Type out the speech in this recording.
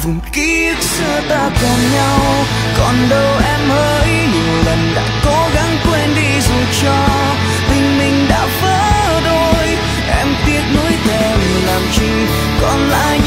cùng ký ức xưa ta còn nhau. Còn đâu em ơi, nhiều lần đã cố gắng quên đi dù cho tình mình đã vỡ đôi. Em tiếc nuối thêm làm chi, còn lại